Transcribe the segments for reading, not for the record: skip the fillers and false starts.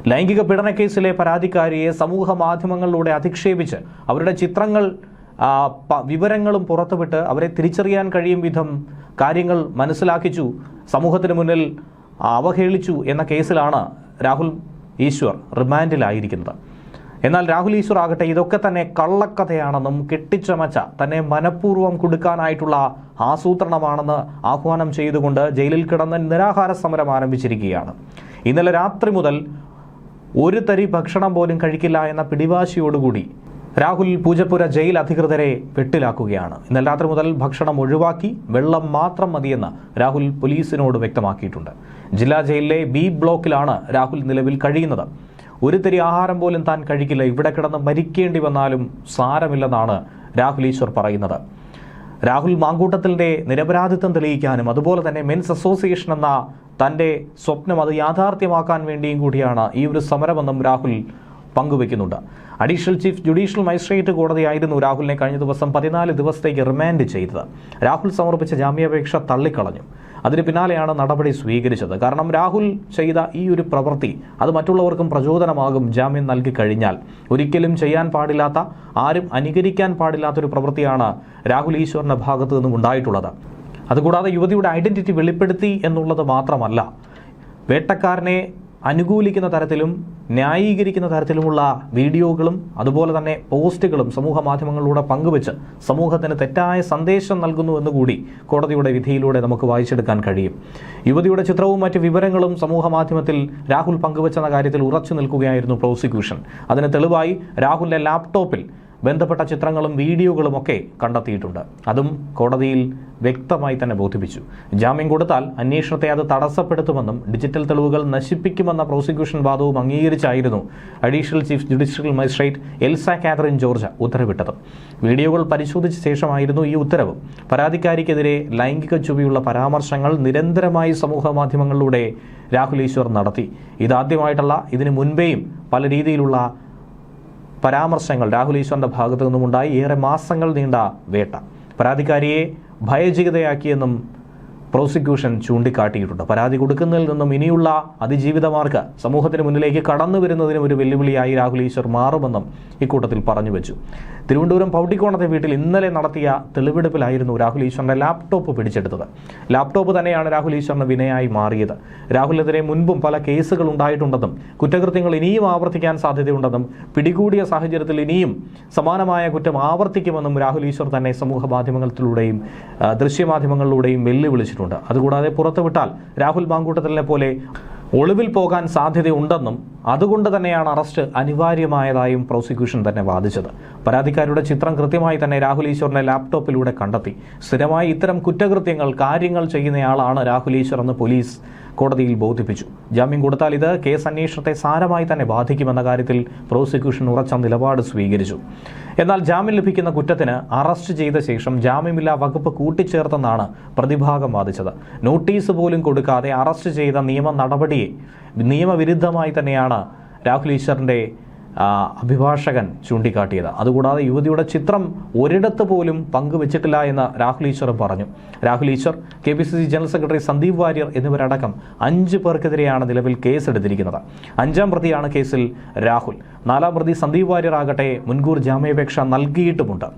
ലൈംഗിക പീഡനക്കേസിലെ പരാതിക്കാരിയെ സമൂഹ മാധ്യമങ്ങളിലൂടെ അധിക്ഷേപിച്ച് അവരുടെ ചിത്രങ്ങൾ വിവരങ്ങളും പുറത്തുവിട്ട് അവരെ തിരിച്ചറിയാൻ കഴിയും വിധം കാര്യങ്ങൾ മനസ്സിലാക്കിച്ചു, സമൂഹത്തിന് മുന്നിൽ അവഹേളിച്ചു എന്ന കേസിലാണ് രാഹുൽ ഈശ്വർ റിമാൻഡിലായിരിക്കുന്നത്. എന്നാൽ രാഹുൽ ഈശ്വർ ആകട്ടെ ഇതൊക്കെ തന്നെ കള്ളക്കഥയാണെന്നും കെട്ടിച്ചമച്ച തന്നെ മനഃപൂർവ്വം കൊടുക്കാനായിട്ടുള്ള ആസൂത്രണമാണെന്ന് ആഹ്വാനം ചെയ്തുകൊണ്ട് ജയിലിൽ കിടന്ന് നിരാഹാര സമരം ആരംഭിച്ചിരിക്കുകയാണ്. ഇന്നലെ രാത്രി മുതൽ ഒരു തരി ഭക്ഷണം പോലും കഴിക്കില്ല എന്ന പിടിവാശിയോടുകൂടി രാഹുൽ പൂജപ്പുര ജയിൽ അധികൃതരെ വെട്ടിലാക്കുകയാണ്. ഇന്നലെ രാത്രി മുതൽ ഭക്ഷണം ഒഴിവാക്കി വെള്ളം മാത്രം മതിയെന്ന് രാഹുൽ പോലീസിനോട് വ്യക്തമാക്കിയിട്ടുണ്ട്. ജില്ലാ ജയിലിലെ ബി ബ്ലോക്കിലാണ് രാഹുൽ നിലവിൽ കഴിയുന്നത്. ഒരു തരി ആഹാരം പോലും താൻ കഴിക്കില്ല, ഇവിടെ കിടന്ന് മരിക്കേണ്ടി വന്നാലും സാരമില്ലെന്നാണ് രാഹുൽ ഈശ്വർ പറയുന്നത്. രാഹുൽ മാങ്കൂട്ടത്തിൻ്റെ നിരപരാധിത്വം തെളിയിക്കാനും അതുപോലെ തന്നെ മെൻസ് അസോസിയേഷൻ എന്ന തൻ്റെ സ്വപ്നം അത് യാഥാർത്ഥ്യമാക്കാൻ വേണ്ടിയും കൂടിയാണ് ഈ ഒരു സമരമെന്നും രാഹുൽ പങ്കുവെക്കുന്നുണ്ട്. അഡീഷണൽ ചീഫ് ജുഡീഷ്യൽ മജിസ്ട്രേറ്റ് കോടതിയായിരുന്നു രാഹുലിനെ കഴിഞ്ഞ ദിവസം 14 ദിവസത്തേക്ക് റിമാൻഡ് ചെയ്തത്. രാഹുൽ സമർപ്പിച്ച ജാമ്യാപേക്ഷ തള്ളിക്കളഞ്ഞു. അതിന് പിന്നാലെയാണ് നടപടി സ്വീകരിച്ചത്. കാരണം രാഹുൽ ചെയ്ത ഈ ഒരു പ്രവൃത്തി അത് മറ്റുള്ളവർക്കും പ്രചോദനമാകും. ജാമ്യം നൽകി കഴിഞ്ഞാൽ ഒരിക്കലും ചെയ്യാൻ പാടില്ലാത്ത, ആരും അനുകരിക്കാൻ പാടില്ലാത്തൊരു പ്രവൃത്തിയാണ് രാഹുൽ ഈശ്വറിൻ്റെ ഭാഗത്തു നിന്നും ഉണ്ടായിട്ടുള്ളത്. അതുകൂടാതെ യുവതിയുടെ ഐഡന്റിറ്റി വെളിപ്പെടുത്തി എന്നുള്ളത് മാത്രമല്ല, വേട്ടക്കാരനെ അനുകൂലിക്കുന്ന തരത്തിലും ന്യായീകരിക്കുന്ന തരത്തിലുമുള്ള വീഡിയോകളും അതുപോലെ തന്നെ പോസ്റ്റുകളും സമൂഹ മാധ്യമങ്ങളിലൂടെ പങ്കുവെച്ച് സമൂഹത്തിന് തെറ്റായ സന്ദേശം നൽകുന്നുവെന്ന് കൂടി കോടതിയുടെ വിധിയിലൂടെ നമുക്ക് വായിച്ചെടുക്കാൻ കഴിയും. യുവതിയുടെ ചിത്രവും മറ്റ് വിവരങ്ങളും സമൂഹ മാധ്യമത്തിൽ രാഹുൽ പങ്കുവെച്ചെന്ന കാര്യത്തിൽ ഉറച്ചു നിൽക്കുകയായിരുന്നു പ്രോസിക്യൂഷൻ. അതിന് തെളിവായി രാഹുലിന്റെ ലാപ്ടോപ്പിൽ ബന്ധപ്പെട്ട ചിത്രങ്ങളും വീഡിയോകളും ഒക്കെ കണ്ടെത്തിയിട്ടുണ്ട്. അതും കോടതിയിൽ വ്യക്തമായി തന്നെ ബോധിപ്പിച്ചു. ജാമ്യം കൊടുത്താൽ അന്വേഷണത്തെ അത് തടസ്സപ്പെടുത്തുമെന്നും ഡിജിറ്റൽ തെളിവുകൾ നശിപ്പിക്കുമെന്ന പ്രോസിക്യൂഷൻ വാദവും അംഗീകരിച്ചായിരുന്നു additional chief judicial magistrate Elsa Catherine George ഉത്തരവിട്ടത്. വീഡിയോകൾ പരിശോധിച്ച ശേഷമായിരുന്നു ഈ ഉത്തരവ്. പരാതിക്കാരിക്കെതിരെ ലൈംഗിക ചുവയുള്ള പരാമർശങ്ങൾ നിരന്തരമായി സമൂഹ മാധ്യമങ്ങളിലൂടെ രാഹുൽ ഈശ്വർ നടത്തി. ഇതാദ്യമായിട്ടല്ല, ഇതിനു മുൻപേയും പല രീതിയിലുള്ള പരാമർശങ്ങൾ രാഹുൽ ഈശ്വറിന്റെ ഭാഗത്തു നിന്നുമുണ്ടായി. ഏറെ മാസങ്ങൾ നീണ്ട വേട്ട പരാതിക്കാരിയെ ഭയചകിതയാക്കിയെന്നും പ്രോസിക്യൂഷൻ ചൂണ്ടിക്കാട്ടിയിട്ടുണ്ട്. പരാതി കൊടുക്കുന്നതിൽ നിന്നും ഇനിയുള്ള അതിജീവിതമാർക്ക് സമൂഹത്തിന് മുന്നിലേക്ക് കടന്നു വരുന്നതിനും ഒരു വെല്ലുവിളിയായി രാഹുൽ ഈശ്വർ മാറുമെന്നും ഇക്കൂട്ടത്തിൽ പറഞ്ഞു വെച്ചു. തിരുവനന്തപുരം പൗട്ടിക്കോണത്തെ വീട്ടിൽ ഇന്നലെ നടത്തിയ തെളിവെടുപ്പിലായിരുന്നു രാഹുൽ ഈശ്വറിന്റെ ലാപ്ടോപ്പ് പിടിച്ചെടുത്തത്. ലാപ്ടോപ്പ് തന്നെയാണ് രാഹുൽ ഈശ്വറിന് വിനയായി മാറിയത്. രാഹുലിനെതിരെ മുൻപും പല കേസുകൾ ഉണ്ടായിട്ടുണ്ടെന്നും കുറ്റകൃത്യങ്ങൾ ഇനിയും ആവർത്തിക്കാൻ സാധ്യതയുണ്ടെന്നും പിടികൂടിയ സാഹചര്യത്തിൽ ഇനിയും സമാനമായ കുറ്റം ആവർത്തിക്കുമെന്നും രാഹുൽ ഈശ്വർ തന്നെ സമൂഹ മാധ്യമങ്ങളിലൂടെയും ദൃശ്യമാധ്യമങ്ങളിലൂടെയും വെല്ലുവിളിച്ചു. അതുകൂടാതെ പുറത്തുവിട്ടാൽ രാഹുൽ മാങ്കൂട്ടത്തിലിനെ പോലെ ഒളിവിൽ പോകാൻ സാധ്യതയുണ്ടെന്നും അതുകൊണ്ട് തന്നെയാണ് അറസ്റ്റ് അനിവാര്യമായതായും പ്രോസിക്യൂഷൻ തന്നെ വാദിച്ചത്. പരാതിക്കാരുടെ ചിത്രം കൃത്യമായി തന്നെ രാഹുൽ ഈശ്വറിന്റെ ലാപ്ടോപ്പിലൂടെ കണ്ടെത്തി. സ്ഥിരമായി ഇത്തരം കുറ്റകൃത്യങ്ങൾ കാര്യങ്ങൾ ചെയ്യുന്നയാളാണ് രാഹുൽ ഈശ്വർ എന്ന് പോലീസ് കോടതിയിൽ ബോധിപ്പിച്ചു. ജാമ്യം കൊടുത്താൽ ഇത് കേസ് അന്വേഷണത്തെ സാരമായി തന്നെ ബാധിക്കുമെന്ന കാര്യത്തിൽ പ്രോസിക്യൂഷൻ ഉറച്ച നിലപാട് സ്വീകരിച്ചു. എന്നാൽ ജാമ്യം ലഭിക്കുന്ന കുറ്റത്തിന് അറസ്റ്റ് ചെയ്ത ശേഷം ജാമ്യമില്ലാ വകുപ്പ് കൂട്ടിച്ചേർത്തെന്നാണ് പ്രതിഭാഗം വാദിച്ചത്. നോട്ടീസ് പോലും കൊടുക്കാതെ അറസ്റ്റ് ചെയ്ത നിയമ നടപടിയെ നിയമവിരുദ്ധമായി തന്നെയാണ് രാഹുൽ ഈശ്വറിന്റെ അഭിഭാഷകൻ ചൂണ്ടിക്കാട്ടിയത്. അതുകൂടാതെ യുവതിയുടെ ചിത്രം ഒരിടത്ത് പോലും പങ്കുവച്ചിട്ടില്ല എന്ന് രാഹുൽ ഈശ്വർ പറഞ്ഞു. Rahul Easwar, KPCC general secretary Sandeep Varier എന്നിവരടക്കം 5 പേർക്കെതിരെയാണ് നിലവിൽ കേസെടുത്തിരിക്കുന്നത്. 5ാം പ്രതിയാണ് കേസിൽ രാഹുൽ. 4ാം പ്രതി സന്ദീപ് വാര്യർ ആകട്ടെ മുൻകൂർ ജാമ്യാപേക്ഷ നൽകിയിട്ടുമുണ്ട്.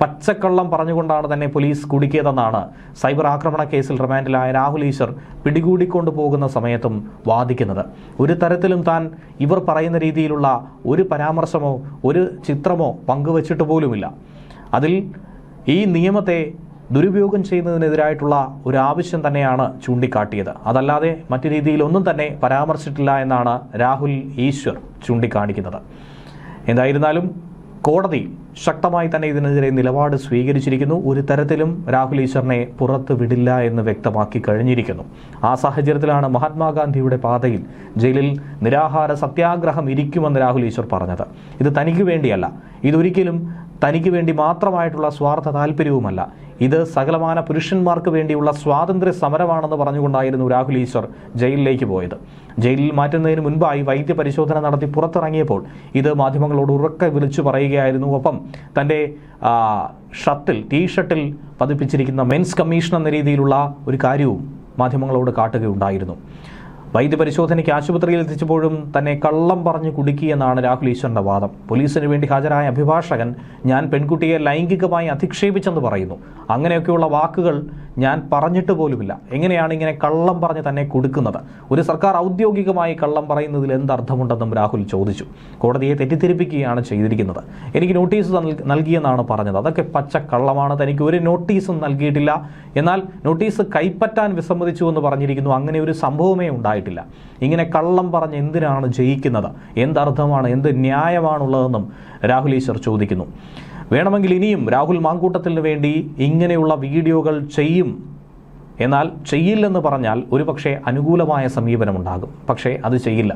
പച്ചക്കള്ളം പറഞ്ഞുകൊണ്ടാണ് തന്നെ പോലീസ് കുടുക്കിയതെന്നാണ് സൈബർ ആക്രമണ കേസിൽ റിമാൻഡിലായ രാഹുൽ ഈശ്വർ പിടികൂടിക്കൊണ്ടു പോകുന്ന സമയത്തും വാദിക്കുന്നത്. ഒരു തരത്തിലും താൻ ഇവർ പറയുന്ന രീതിയിലുള്ള ഒരു പരാമർശമോ ഒരു ചിത്രമോ പങ്കുവച്ചിട്ട് പോലുമില്ല. അതിൽ ഈ നിയമത്തെ ദുരുപയോഗം ചെയ്യുന്നതിനെതിരായിട്ടുള്ള ഒരു ആവശ്യം തന്നെയാണ് ചൂണ്ടിക്കാട്ടിയത്. അതല്ലാതെ മറ്റു രീതിയിലൊന്നും തന്നെ പരാമർശിച്ചിട്ടില്ല എന്നാണ് രാഹുൽ ഈശ്വർ ചൂണ്ടിക്കാണിക്കുന്നത്. എന്തായിരുന്നാലും കോടതി ശക്തമായി തന്നെ ഇതിനെതിരെ നിലപാട് സ്വീകരിച്ചിരിക്കുന്നു. ഒരു തരത്തിലും രാഹുൽ ഈശ്വറിനെ പുറത്തു വിടില്ല എന്ന് വ്യക്തമാക്കി കഴിഞ്ഞിരിക്കുന്നു. ആ സാഹചര്യത്തിലാണ് മഹാത്മാഗാന്ധിയുടെ പാതയിൽ ജയിലിൽ നിരാഹാര സത്യാഗ്രഹം ഇരിക്കുമെന്ന് രാഹുൽ ഈശ്വർ പറഞ്ഞത്. ഇത് തനിക്ക് വേണ്ടിയല്ല, ഇതൊരിക്കലും തനിക്ക് വേണ്ടി മാത്രമായിട്ടുള്ള സ്വാർത്ഥ താല്പര്യവുമല്ല, ഇത് സകലമാന പുരുഷന്മാർക്ക് വേണ്ടിയുള്ള സ്വാതന്ത്ര്യ സമരമാണെന്ന് പറഞ്ഞുകൊണ്ടായിരുന്നു രാഹുൽ ഈശ്വർ ജയിലിലേക്ക് പോയത്. ജയിലിൽ മാറ്റുന്നതിന് മുൻപായി വൈദ്യപരിശോധന നടത്തി പുറത്തിറങ്ങിയപ്പോൾ ഇത് മാധ്യമങ്ങളോട് ഉറക്കെ വിളിച്ചു പറയുകയായിരുന്നു. ഒപ്പം തൻ്റെ ടീഷർട്ടിൽ പതിപ്പിച്ചിരിക്കുന്ന മെൻസ് കമ്മീഷൻ എന്ന രീതിയിലുള്ള ഒരു കാര്യവും മാധ്യമങ്ങളോട് കാട്ടുകയുണ്ടായിരുന്നു. വൈദ്യപരിശോധനയ്ക്ക് ആശുപത്രിയിൽ എത്തിച്ചപ്പോഴും തന്നെ കള്ളം പറഞ്ഞു കുടുക്കിയെന്നാണ് രാഹുൽ ഈശ്വറിന്റെ വാദം. പോലീസിന് വേണ്ടി ഹാജരായ അഭിഭാഷകൻ ഞാൻ പെൺകുട്ടിയെ ലൈംഗികമായി അധിക്ഷേപിച്ചെന്ന് പറയുന്നു. അങ്ങനെയൊക്കെയുള്ള വാക്കുകൾ ഞാൻ പറഞ്ഞിട്ട് പോലുമില്ല. എങ്ങനെയാണ് ഇങ്ങനെ കള്ളം പറഞ്ഞ് തന്നെ കൊടുക്കുന്നത്? ഒരു സർക്കാർ ഔദ്യോഗികമായി കള്ളം പറയുന്നതിൽ എന്തർത്ഥമുണ്ടെന്നും രാഹുൽ ചോദിച്ചു. കോടതിയെ തെറ്റിദ്ധരിപ്പിക്കുകയാണ് ചെയ്തിരിക്കുന്നത്. എനിക്ക് നോട്ടീസ് നൽകിയെന്നാണ് പറഞ്ഞത്. അതൊക്കെ പച്ച കള്ളമാണ്. തനിക്ക് ഒരു നോട്ടീസും നൽകിയിട്ടില്ല. എന്നാൽ നോട്ടീസ് കൈപ്പറ്റാൻ വിസമ്മതിച്ചു എന്ന് പറഞ്ഞിരിക്കുന്നു. അങ്ങനെ ഒരു സംഭവമേ ഉണ്ടായിട്ടില്ല. ഇങ്ങനെ കള്ളം പറഞ്ഞ് എന്തിനാണ് ജയിക്കുന്നത്? എന്തർത്ഥമാണ്, എന്ത് ന്യായമാണുള്ളതെന്നും രാഹുൽ ഈശ്വർ ചോദിക്കുന്നു. വേണമെങ്കിൽ ഇനിയും രാഹുൽ മാങ്കൂട്ടത്തിന് വേണ്ടി ഇങ്ങനെയുള്ള വീഡിയോകൾ ചെയ്യും. എന്നാൽ ചെയ്യില്ലെന്ന് പറഞ്ഞാൽ ഒരുപക്ഷെ അനുകൂലമായ സമീപനമുണ്ടാകും. പക്ഷേ അത് ചെയ്യില്ല.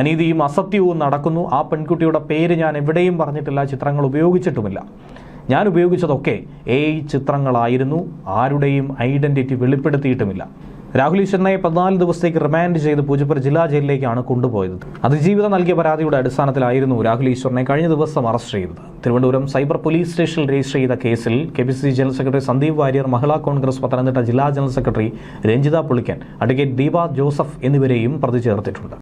അനീതിയും അസത്യവും നടക്കുന്നു. ആ പെൺകുട്ടിയുടെ പേര് ഞാൻ എവിടെയും പറഞ്ഞിട്ടില്ല, ചിത്രങ്ങൾ ഉപയോഗിച്ചിട്ടുമില്ല. ഞാൻ ഉപയോഗിച്ചതൊക്കെ AI ചിത്രങ്ങളായിരുന്നു. ആരുടെയും ഐഡന്റിറ്റി വെളിപ്പെടുത്തിയിട്ടുമില്ല. രാഹുൽ ഈശ്വറിനെ 14 ദിവസത്തേക്ക് റിമാൻഡ് ചെയ്ത് പൂജപ്പുര ജില്ലാ ജയിലിലേക്കാണ് കൊണ്ടുപോയത്. അതിജീവിതം നൽകിയ പരാതിയുടെ അടിസ്ഥാനത്തിലായിരുന്നു രാഹുൽ ഈശ്വറിനെ കഴിഞ്ഞ ദിവസം അറസ്റ്റ് ചെയ്തത്. തിരുവനന്തപുരം സൈബർ പോലീസ് സ്റ്റേഷനിൽ രജിസ്റ്റർ ചെയ്ത കേസിൽ KPCC general secretary Sandeep Varier, Mahila Congress Pathanamthitta ജില്ലാ general secretary Ranjitha Pulickan, advocate Deepa Joseph എന്നിവരെയും പ്രതി ചേർത്തിട്ടുണ്ട്.